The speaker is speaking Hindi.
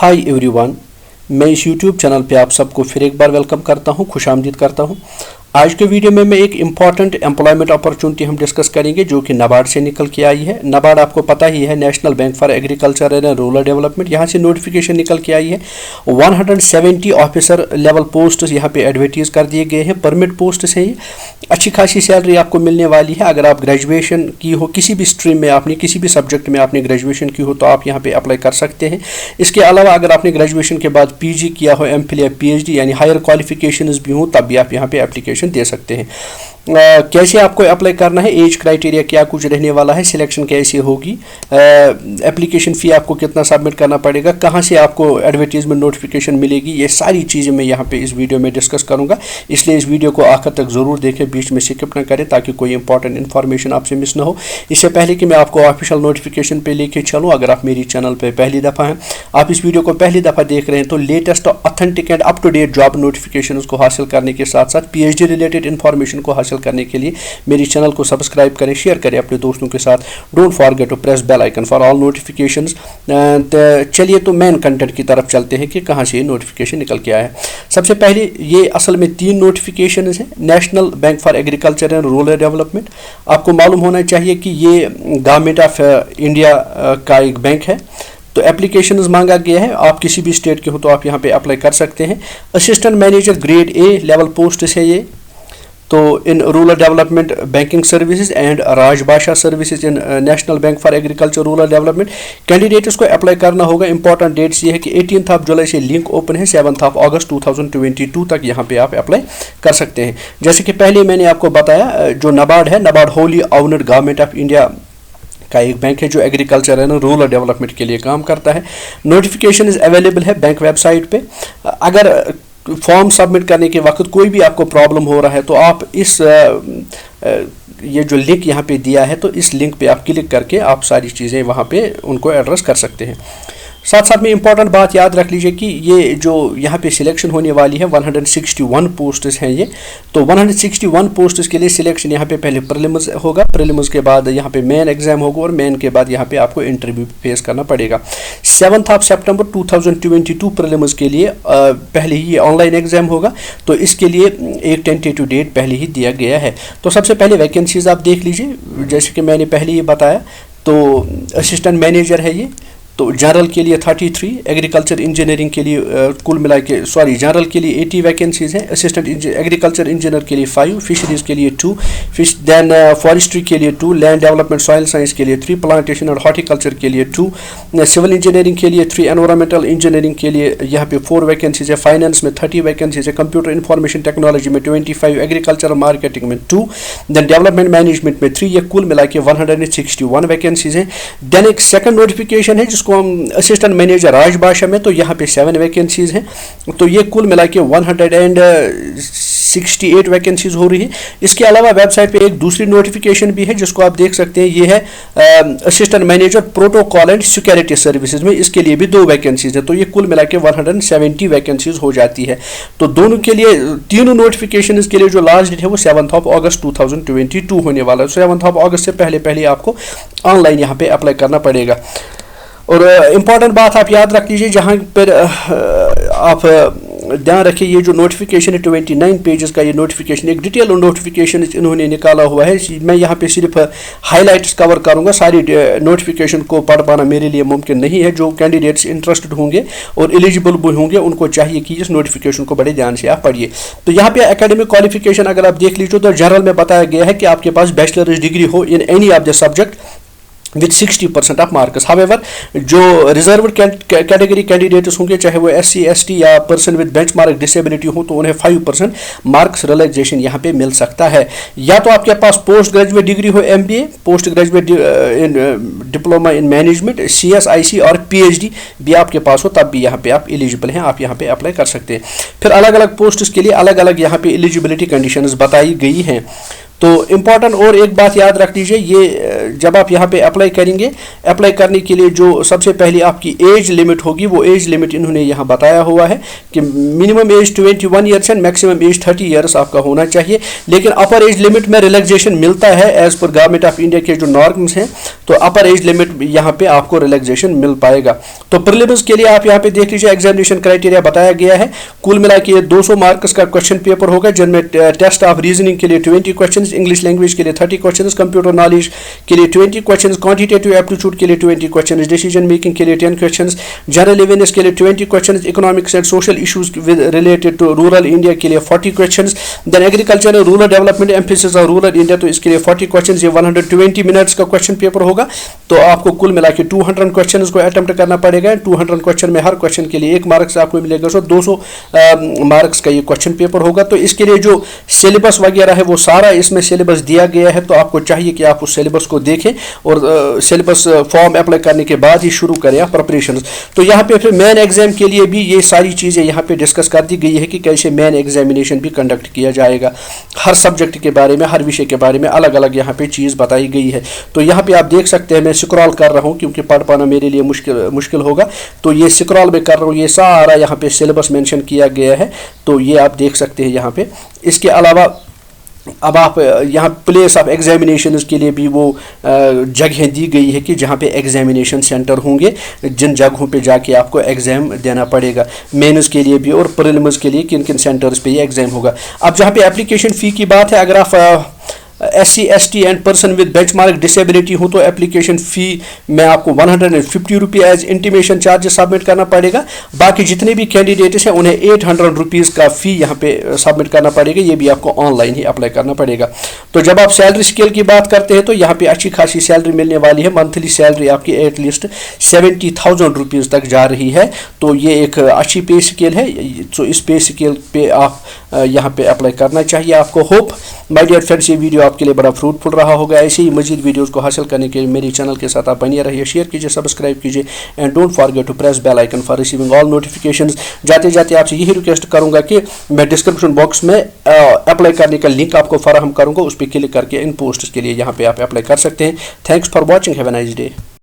हाय एवरीवन, मैं इस यूट्यूब चैनल पे आप सबको फिर एक बार वेलकम करता हूं, खुशामदीद करता हूं। आज के वीडियो में मैं एक इम्पॉर्टेंट एम्प्लॉयमेंट अपॉर्चुनिटी हम डिस्कस करेंगे जो कि नाबार्ड से निकल के आई है। नाबार्ड आपको पता ही है, national bank for agriculture and rural development. यहाँ से नोटिफिकेशन निकल के आई है। 170 ऑफिसर लेवल पोस्ट यहाँ पे एडवर्टीज कर दिए गए हैं। परमिट पोस्ट हैं ये। अच्छी खासी सैलरी आपको मिलने वाली है। अगर आप ग्रेजुएशन की हो, किसी भी स्ट्रीम में आपने, किसी भी सब्जेक्ट में आपने ग्रेजुएशन की हो तो आप यहाँ पे अप्लाई कर सकते हैं। इसके अलावा अगर आपने ग्रेजुएशन के बाद पीजी किया हो, एमफिल या पीएचडी यानी हायर क्वालिफिकेशंस भी हो, तब भी आप यहाँ पे एप्लीकेशन दे सकते हैं। कैसे आपको अप्लाई करना है, एज क्राइटेरिया क्या कुछ रहने वाला है, सिलेक्शन कैसे होगी, एप्लीकेशन फ़ी आपको कितना सबमिट करना पड़ेगा, कहाँ से आपको एडवर्टीजमेंट नोटिफिकेशन मिलेगी, ये सारी चीज़ें मैं यहाँ पे इस वीडियो में डिस्कस करूँगा। इसलिए इस वीडियो को आखिर तक ज़रूर देखें, बीच में स्किप ना करें ताकि कोई इंपॉर्टेंट इन्फॉर्मेशन आपसे मिस ना हो। इससे पहले कि मैं आपको ऑफिशियल नोटिफिकेशन पे लेके चलूँ, अगर आप मेरी चैनल पर पहली दफ़ा हैं, आप इस वीडियो को पहली दफ़ा देख रहे हैं, तो latest authentic and up to date job notification को हासिल करने के साथ साथ पीएचडी रिलेटेड इन्फॉर्मेशन को हासिल करने के लिए मेरी चैनल को सब्सक्राइब करें, शेयर करें अपने दोस्तों के साथ। Don't forget to press bell icon for all notifications. चलिए तो मेन कंटेंट की तरफ चलते हैं कि कहाँ से ये नोटिफिकेशन निकल के आया है। सबसे पहले ये असल में 3 नोटिफिकेशन हैं। National bank for agriculture and rural development, आपको मालूम होना चाहिए कि ये गवर्नमेंट ऑफ इंडिया का एक बैंक है। तो एप्लीकेशंस मांगा गया है। आप किसी भी स्टेट के हो तो आप यहाँ पे अप्लाई कर सकते हैं। Assistant manager grade A level post है ये। तो in rural development banking services and Rajbhasha services in national bank for agriculture rural development. Candidates को अप्लाई करना होगा। इंपॉर्टेंट डेट्स ये है कि 18 जुलाई से लिंक ओपन है, 7 अगस्त 2022 तक यहाँ पे आप अप्लाई कर सकते हैं। जैसे कि पहले मैंने आपको बताया, जो नाबार्ड है, NABARD Holi honoured government of India का एक बैंक है जो एग्रीकल्चर एंड रूरल डेवलपमेंट के लिए काम करता है। नोटिफिकेशन इज अवेलेबल है बैंक वेबसाइट पे। अगर फॉर्म सबमिट करने के वक्त कोई भी आपको प्रॉब्लम हो रहा है तो आप इस ये जो लिंक यहाँ पे दिया है, तो इस लिंक पे आप क्लिक करके आप सारी चीज़ें वहाँ पे उनको एड्रेस कर सकते हैं। साथ साथ में इंपॉर्टेंट बात याद रख लीजिए कि ये जो यहाँ पे सिलेक्शन होने वाली है 161 पोस्ट्स हैं ये। तो 161 पोस्ट्स के लिए सिलेक्शन यहाँ पे पहले प्रीलिम्स होगा, प्रीलिम्स के बाद यहाँ पे मेन एग्जाम होगा और मेन के बाद यहाँ पे आपको इंटरव्यू फेस करना पड़ेगा। 7 सितंबर 2022 प्रीलिम्स के लिए पहले ही ऑनलाइन एग्जाम होगा, तो इसके लिए एक टेंटेटिव डेट पहले ही दिया गया है। तो सबसे पहले वैकेंसीज आप देख लीजिए। जैसे कि मैंने पहले ही बताया, तो असिस्टेंट मैनेजर है ये। तो जनरल के लिए 33, एग्रीकल्चर इंजीनियरिंग के लिए कुल मिला के जनरल के लिए 80 वैकेंसीज हैं। असिस्टेंट एग्रीकल्चर इंजीनियर के लिए 5, फिशरीज के लिए 2, देन फॉरेस्ट्री के लिए 2, लैंड डेवलपमेंट सॉइल साइंस के लिए 3, प्लांटेशन और हॉर्टिकल्चर के लिए 2, सिविल इंजीनियरिंग के लिए 3, एनवायरमेंटल इंजीनियरिंग के लिए यहाँ पे 4 वैकेंसीज है। फाइनेंस में 30 वैकेंसीज है। कंप्यूटर इंफॉर्मेशन टेक्नोलॉजी में 25, एग्रीकल्चर मार्केटिंग में 2, देन डेवलपमेंट मैनेजमेंट में 3, ये कुल मिला के 161 वैकेंसीज हैं। देन एक सेकंड नोटिफिकेशन है जिसको असिस्टेंट मैनेजर राजभाषा में, तो यहाँ पे 7 वैकेंसीज हैं। तो ये कुल मिला के 168 वैकेंसीज हो रही है। इसके अलावा वेबसाइट पे एक दूसरी नोटिफिकेशन भी है जिसको आप देख सकते हैं। ये है assistant manager protocol and security services में, इसके लिए भी 2 वैकेंसीज है। तो ये कुल मिला के 170 वैकेंसीज हो जाती है। तो दोनों के लिए, तीनों नोटिफिकेशन के लिए जो लास्ट डेट है वो 7 अगस्त 2022 होने वाला है। 7 अगस्त से पहले पहले आपको ऑनलाइन यहाँ पे अप्लाई करना पड़ेगा। और इम्पॉर्टेंट बात आप याद रख लीजिए, जहाँ पर आप ध्यान रखिए, ये जो नोटिफिकेशन है 29 पेजेस का ये नोटिफिकेशन, एक डिटेल नोटिफिकेशन इन्होंने निकाला हुआ है। मैं यहाँ पे सिर्फ हाइलाइट्स कवर करूँगा, सारी नोटिफिकेशन को पढ़ पाना मेरे लिए मुमकिन नहीं है। जो कैंडिडेट्स इंटरेस्टेड होंगे और एलिजिबल भी होंगे उनको चाहिए कि इस नोटिफिकेशन को बड़े ध्यान से आप पढ़िए। तो यहाँ पे एकेडमिक क्वालिफिकेशन अगर आप देख लीजिए तो जनरल में बताया गया है कि आपके पास बैचलर्स डिग्री हो in any of the subject with 60% of marks. However जो रिजर्व्ड कैटेगरी कैंडिडेट्स होंगे, चाहे वो SC ST या पर्सन विद बेंचमार्क डिसेबिलिटी हो, तो उन्हें 5% मार्क्स रिलैक्सेशन यहाँ पे मिल सकता है। या तो आपके पास पोस्ट ग्रेजुएट डिग्री हो, MBA, post graduate diploma in management, CSIC और PhD भी आपके पास हो, तब भी यहाँ पे आप एलिजिबल हैं, आप यहाँ पे अप्लाई कर सकते हैं। फिर अलग अलग पोस्ट्स के लिए अलग अलग यहाँ पे एलिजिबिलिटी कंडीशंस बताई गई हैं। तो इम्पॉर्टेंट और एक बात याद रख लीजिए, ये जब आप यहाँ पे अप्लाई करेंगे, अप्लाई करने के लिए जो सबसे पहले आपकी एज लिमिट होगी, वो एज लिमिट इन्होंने यहाँ बताया हुआ है कि minimum age 21 years and maximum age 30 years आपका होना चाहिए। लेकिन अपर एज लिमिट में रिलैक्सेशन मिलता है as per government of India के जो नॉर्म्स हैं, तो अपर एज लिमिट यहाँ पे आपको रिलैक्सेशन मिल पाएगा। तो प्रीलिम्स के लिए आप यहाँ पे देख लीजिए, एग्जामिनेशन क्राइटेरिया बताया गया है। कुल मिला के 200 मार्क्स का क्वेश्चन पेपर होगा, जिनमें टेस्ट ऑफ रीजनिंग के लिए 20 क्वेश्चन, इंग्लिश लैंग्वेज के लिए 30 क्वेश्चन, कंप्यूटर नॉलेज के लिए 20 क्वेश्चन, क्वांटिटेटिव एप्टीट्यूड के लिए 20 क्वेश्चन, डिसीजन मेकिंग के लिए 10 क्वेश्चन, जनरल अवेयरनेस के लिए 20 question, economics and social issues related to rural India के लिए 40 question, then agriculture and rural development emphasis of rural India, तो इसके लिए 40 क्वेश्चन, ये 120 मिनट्स का क्वेश्चन पेपर होगा। तो आपको कुल मिला के 200 क्वेश्चन को अटेम्प्ट करना पड़ेगा। 200 क्वेश्चन में हर क्वेश्चन के लिए 1 मार्क्स आपको मिलेगा, सो 200 मार्क्स का ये क्वेश्चन पेपर होगा। तो इसके लिए जो सिलेबस वगैरह है वो सारा इसमें सिलेबस दिया गया है, तो आपको चाहिए कि आप उस सिलेबस को देखें और सिलेबस फॉर्म अप्लाई करने के बाद ही शुरू करें आप प्रिपरेशन। तो यहाँ पे फिर मेन एग्जाम के लिए भी ये सारी चीज़ें यहाँ पे डिस्कस कर दी गई है कि कैसे मेन एग्जामिनेशन भी कंडक्ट किया जाएगा। हर सब्जेक्ट के बारे में, हर विषय के बारे में अलग अलग यहाँ पे चीज़ बताई गई है। तो यहाँ पे आप देख सकते हैं, मैं स्क्रॉल कर रहा हूँ क्योंकि पढ़ पाना मेरे लिए मुश्किल होगा, तो ये स्क्रॉल में कर रहा हूँ, ये सारा यहाँ पे सिलेबस मेंशन किया गया है, तो ये आप देख सकते हैं यहाँ पे। इसके अलावा अब आप यहाँ प्लेस ऑफ एग्जामिनेशन के लिए भी वो जगह दी गई है कि जहाँ पे एग्जामिनेशन सेंटर होंगे, जिन जगहों पे जाके आपको एग्ज़ाम देना पड़ेगा, मेंस के लिए भी और प्रीलिम्स के लिए किन किन सेंटर्स पे ये एग्ज़ाम होगा। अब जहाँ पे एप्लीकेशन फ़ी की बात है, अगर आप SC ST and person with benchmark disability हो तो एप्लीकेशन फ़ी में आपको 150 रुपये एज इंटीमेशन चार्जेस सबमिट करना पड़ेगा। बाकी जितने भी कैंडिडेट्स हैं उन्हें 800 रुपीज़ का फ़ी यहाँ पे सबमिट करना पड़ेगा, ये भी आपको ऑनलाइन ही अप्लाई करना पड़ेगा। तो जब आप सैलरी स्केल की बात करते हैं तो यहाँ पे अच्छी खासी सैलरी मिलने वाली है, मंथली सैलरी आपकी एटलीस्ट 70,000 रुपीज़ तक जा रही है। तो ये एक अच्छी पे स्केल है, तो इस पे स्केल पे आप यहाँ पे अप्लाई करना चाहिए आपको। होप माय डियर फ्रेंड्स ये वीडियो आपके लिए बड़ा फ्रूटफुल रहा होगा। ऐसे ही मजीद वीडियोस को हासिल करने के लिए मेरे चैनल के साथ आप बने रहिए, शेयर कीजिए, सब्सक्राइब कीजिए and don't forget to press bell icon for receiving all notifications. जाते जाते आपसे यही रिक्वेस्ट करूंगा कि मैं डिस्क्रिप्शन बॉक्स में अप्लाई करने का लिंक आपको फराहम करूंगा, उस पर क्लिक करके इन पोस्ट्स के लिए यहाँ पे आप अप्लाई कर सकते हैं। Thanks for watching, have a nice day.